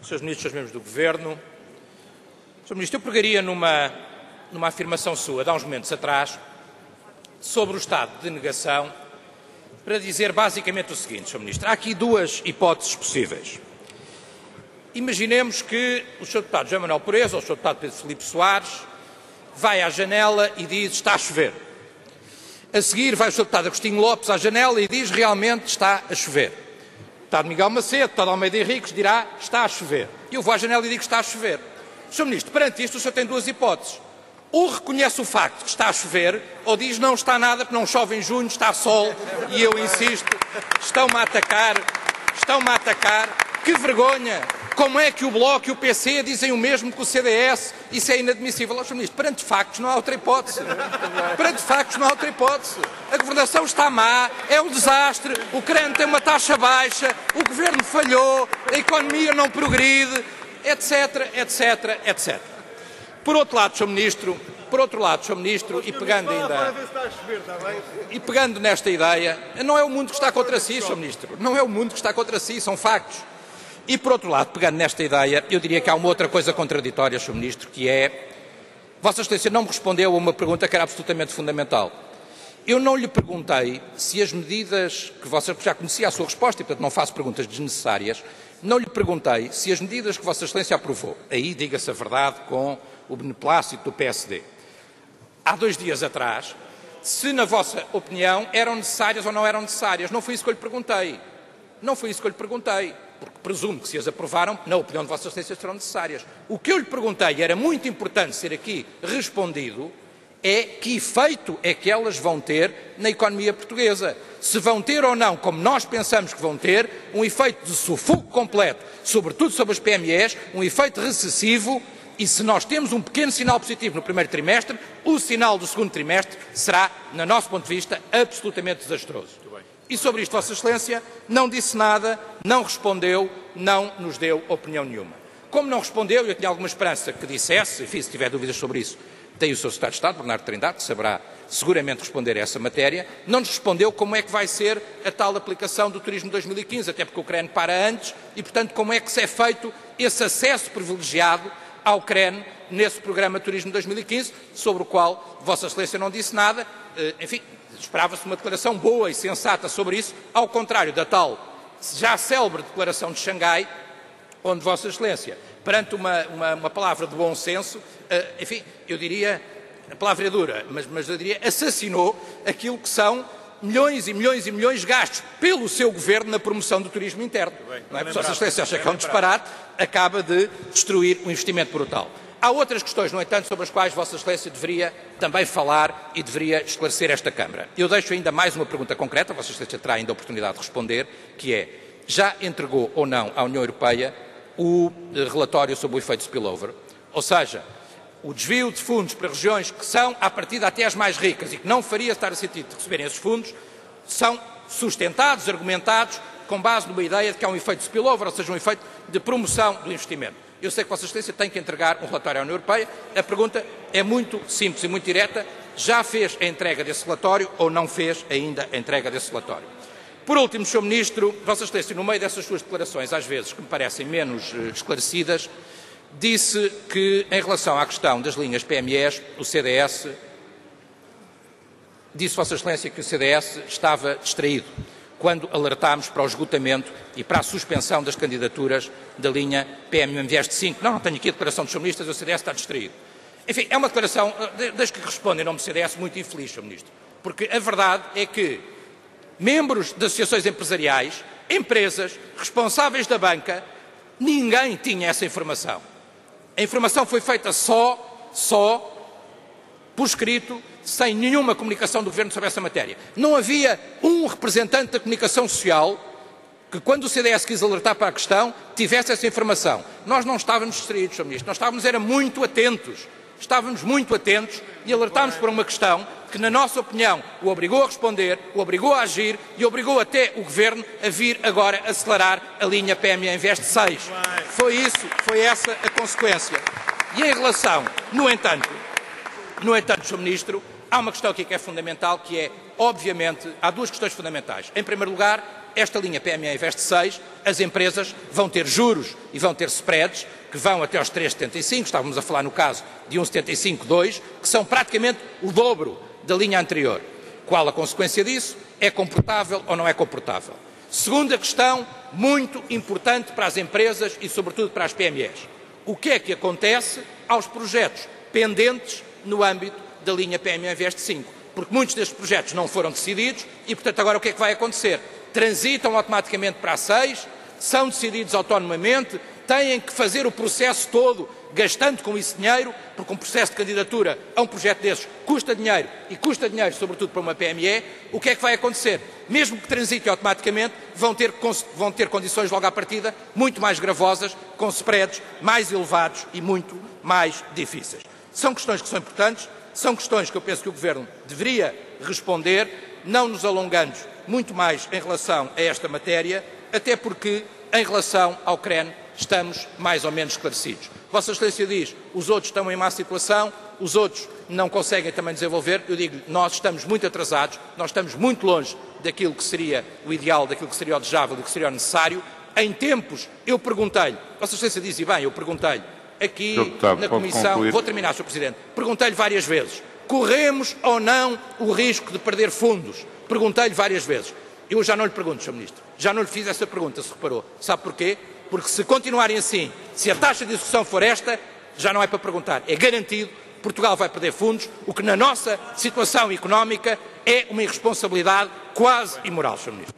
Srs. Ministros, Srs. Membros do Governo, Sr. Ministro, eu pegaria numa afirmação sua, de há uns momentos atrás, sobre o estado de negação, para dizer basicamente o seguinte, Sr. Ministro. Há aqui duas hipóteses possíveis. Imaginemos que o Sr. Deputado José Manuel Pureza ou o Sr. Deputado Pedro Filipe Soares vai à janela e diz está a chover. A seguir vai o Sr. Deputado Agostinho Lopes à janela e diz realmente está a chover. O Deputado Miguel Macedo, o Deputado Almeida Henriques dirá está a chover. Eu vou à janela e digo está a chover. Sr. Ministro, perante isto o senhor tem duas hipóteses. Ou reconhece o facto de que está a chover, ou diz não está nada, porque não chove em junho, está sol, e eu insisto, estão-me a atacar, que vergonha! Como é que o Bloco e o PC dizem o mesmo que o CDS? Isso é inadmissível. Sr. Ministro, perante factos não há outra hipótese. Perante factos não há outra hipótese. A governação está má, é um desastre, o crédito tem uma taxa baixa, o governo falhou, a economia não progride, etc, etc, etc. Por outro lado, Sr. Ministro, e pegando nesta ideia, não é o mundo que está contra si, Sr. Ministro, não é o mundo que está contra si, são factos. E por outro lado, pegando nesta ideia, eu diria que há uma outra coisa contraditória, Sr. Ministro, que é, Vossa Excelência não me respondeu a uma pergunta que era absolutamente fundamental. Eu não lhe perguntei se as medidas que Vossa Excelência já conhecia a sua resposta, e portanto não faço perguntas desnecessárias, não lhe perguntei se as medidas que Vossa Excelência aprovou, aí diga-se a verdade com o beneplácito do PSD, há 2 dias atrás, se na vossa opinião eram necessárias ou não eram necessárias. Não foi isso que eu lhe perguntei. Não foi isso que eu lhe perguntei, porque presumo que se as aprovaram, na opinião de Vossa Excelência serão necessárias. O que eu lhe perguntei, e era muito importante ser aqui respondido, é que efeito é que elas vão ter na economia portuguesa. Se vão ter ou não, como nós pensamos que vão ter, um efeito de sufoco completo, sobretudo sobre as PMEs, um efeito recessivo, e se nós temos um pequeno sinal positivo no primeiro trimestre, o sinal do segundo trimestre será, no nosso ponto de vista, absolutamente desastroso. E sobre isto, Vossa Excelência não disse nada, não respondeu, não nos deu opinião nenhuma. Como não respondeu, eu tinha alguma esperança que dissesse, enfim, se tiver dúvidas sobre isso, tem o Sr. Secretário de Estado, Bernardo Trindade, que saberá seguramente responder a essa matéria, não nos respondeu como é que vai ser a tal aplicação do Turismo 2015, até porque o CREN para antes, e, portanto, como é que se é feito esse acesso privilegiado ao CREN nesse programa Turismo 2015, sobre o qual Vossa Excelência não disse nada. Enfim, esperava-se uma declaração boa e sensata sobre isso, ao contrário da tal já célebre declaração de Xangai, onde Vossa Excelência, perante uma palavra de bom senso, enfim, eu diria, a palavra é dura, mas eu diria, assassinou aquilo que são milhões e milhões e milhões gastos pelo seu governo na promoção do turismo interno. Não é? Vossa Excelência acha que é um disparate, acaba de destruir um investimento brutal. Há outras questões, no entanto, sobre as quais Vossa Excelência deveria também falar e deveria esclarecer esta Câmara. Eu deixo ainda mais uma pergunta concreta, Vossa Excelência terá ainda a oportunidade de responder, que é, já entregou ou não à União Europeia o relatório sobre o efeito spillover? Ou seja, o desvio de fundos para regiões que são, à partida, até as mais ricas e que não faria estar a sentido de receberem esses fundos, são sustentados, argumentados, com base numa ideia de que há um efeito spillover, ou seja, um efeito de promoção do investimento. Eu sei que Vossa Excelência tem que entregar um relatório à União Europeia. A pergunta é muito simples e muito direta. Já fez a entrega desse relatório ou não fez ainda a entrega desse relatório? Por último, Sr. Ministro, Vossa Excelência, no meio dessas suas declarações, às vezes, que me parecem menos esclarecidas, disse que, em relação à questão das linhas PMEs, o CDS, disse Vossa Excelência que o CDS estava distraído quando alertámos para o esgotamento e para a suspensão das candidaturas da linha PME Investe 5. Não tenho aqui a declaração dos Sr. Ministros, o CDS está distraído. Enfim, é uma declaração, desde que responde em nome do CDS, muito infeliz, Sr. Ministro. Porque a verdade é que membros de associações empresariais, empresas, responsáveis da banca, ninguém tinha essa informação. A informação foi feita só por escrito, sem nenhuma comunicação do Governo sobre essa matéria. Não havia um representante da comunicação social que, quando o CDS quis alertar para a questão, tivesse essa informação. Nós não estávamos distraídos, Sr. Ministro, nós estávamos muito atentos. Estávamos muito atentos e alertámos para uma questão que, na nossa opinião, o obrigou a responder, o obrigou a agir e obrigou até o Governo a vir agora acelerar a linha PME Investe 6. Foi essa a consequência. E em relação, no entanto, Sr. Ministro, há uma questão aqui que é fundamental, que é, obviamente, há duas questões fundamentais. Em primeiro lugar, esta linha PME Invest 6, as empresas vão ter juros e vão ter spreads que vão até aos 3,75, estávamos a falar no caso de 1,75,2, que são praticamente o dobro da linha anterior. Qual a consequência disso? É comportável ou não é comportável? Segunda questão, muito importante para as empresas e sobretudo para as PMEs. O que é que acontece aos projetos pendentes no âmbito da linha PME Invest 5? Porque muitos destes projetos não foram decididos e, portanto, agora o que é que vai acontecer? Transitam automaticamente para a 6, são decididos autonomamente, têm que fazer o processo todo gastando com isso dinheiro, porque um processo de candidatura a um projeto desses custa dinheiro e custa dinheiro sobretudo para uma PME. O que é que vai acontecer? Mesmo que transitem automaticamente, vão ter condições logo à partida muito mais gravosas, com spreads mais elevados e muito mais difíceis. São questões que são importantes, são questões que eu penso que o Governo deveria responder, não nos alongando muito mais em relação a esta matéria, até porque, em relação ao CREN, estamos mais ou menos esclarecidos. Vossa Excelência diz, os outros estão em má situação, os outros não conseguem também desenvolver. Eu digo, nós estamos muito atrasados, nós estamos muito longe daquilo que seria o ideal, daquilo que seria o desejável, do que seria o necessário. Em tempos, eu perguntei-lhe, Vossa Excelência diz, e bem, eu perguntei-lhe, aqui na Comissão, vou terminar, Sr. Presidente, perguntei-lhe várias vezes, corremos ou não o risco de perder fundos? Perguntei-lhe várias vezes. Eu já não lhe pergunto, Sr. Ministro, já não lhe fiz essa pergunta, se reparou. Sabe porquê? Porque se continuarem assim, se a taxa de execução for esta, já não é para perguntar, é garantido, Portugal vai perder fundos, o que na nossa situação económica é uma irresponsabilidade quase imoral, Sr. Ministro.